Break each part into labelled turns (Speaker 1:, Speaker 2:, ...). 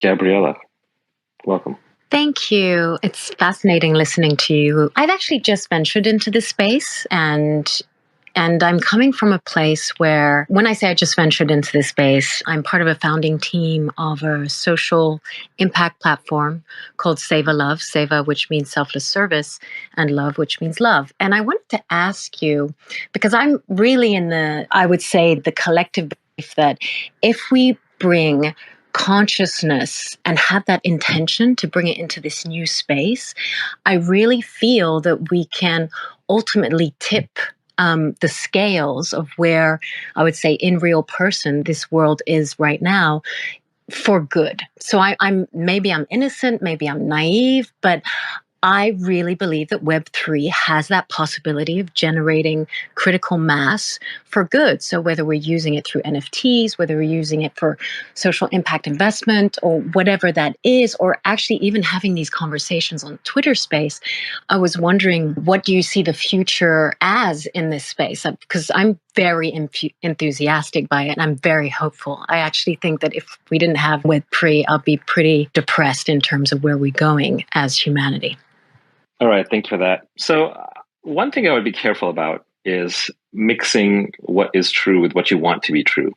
Speaker 1: Gabriella, welcome.
Speaker 2: Thank you. It's fascinating listening to you. I've actually just ventured into this space and I'm coming from a place where when I say I just ventured into this space, I'm part of a founding team of a social impact platform called Seva Love, Seva, which means selfless service, and love, which means love. And I wanted to ask you, because I'm really I would say, the collective belief that if we bring consciousness and have that intention to bring it into this new space, I really feel that we can ultimately tip the scales of where I would say in real person this world is right now for good. So maybe I'm innocent, maybe I'm naive, but I really believe that Web3 has that possibility of generating critical mass for good. So whether we're using it through NFTs, whether we're using it for social impact investment or whatever that is, or actually even having these conversations on Twitter space, I was wondering, what do you see the future as in this space? Because I'm very enthusiastic by it and I'm very hopeful. I actually think that if we didn't have Web3, I'll be pretty depressed in terms of where we're going as humanity.
Speaker 1: All right, thank you for that. So, one thing I would be careful about is mixing what is true with what you want to be true.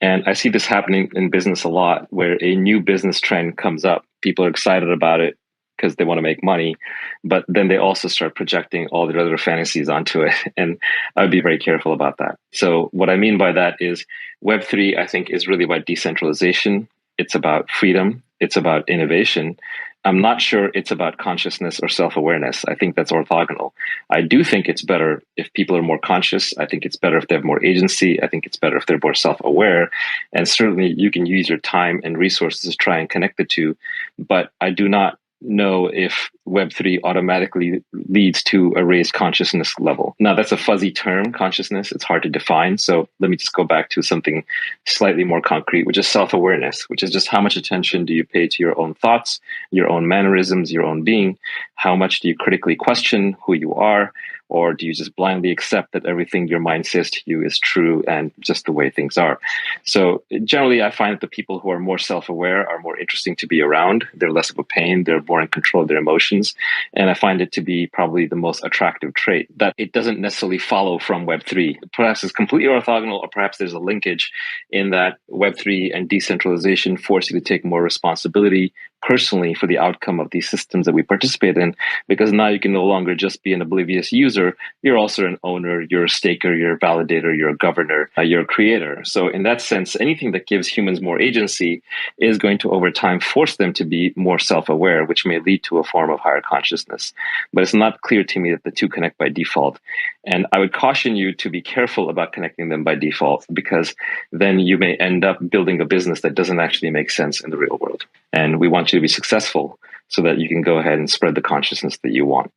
Speaker 1: And I see this happening in business a lot, where a new business trend comes up. People are excited about it because they want to make money, but then they also start projecting all their other fantasies onto it. And I would be very careful about that. So what I mean by that is Web3, I think, is really about decentralization. It's about freedom. It's about innovation. I'm not sure it's about consciousness or self-awareness. I think that's orthogonal. I do think it's better if people are more conscious. I think it's better if they have more agency. I think it's better if they're more self-aware. And certainly you can use your time and resources to try and connect the two. But I do not know if Web3 automatically leads to a raised consciousness level. Now, that's a fuzzy term, consciousness. It's hard to define. So let me just go back to something slightly more concrete, which is self-awareness, which is just how much attention do you pay to your own thoughts, your own mannerisms, your own being? How much do you critically question who you are? Or do you just blindly accept that everything your mind says to you is true and just the way things are? So generally, I find that the people who are more self-aware are more interesting to be around. They're less of a pain. They're more in control of their emotions. And I find it to be probably the most attractive trait, that it doesn't necessarily follow from Web3. Perhaps it's completely orthogonal, or perhaps there's a linkage in that Web3 and decentralization force you to take more responsibility personally for the outcome of these systems that we participate in, because now you can no longer just be an oblivious user. You're also an owner, you're a staker, you're a validator, you're a governor, you're a creator. So in that sense, anything that gives humans more agency is going to over time force them to be more self-aware, which may lead to a form of higher consciousness. But it's not clear to me that the two connect by default. And I would caution you to be careful about connecting them by default, because then you may end up building a business that doesn't actually make sense in the real world. And we want you to be successful so that you can go ahead and spread the consciousness that you want.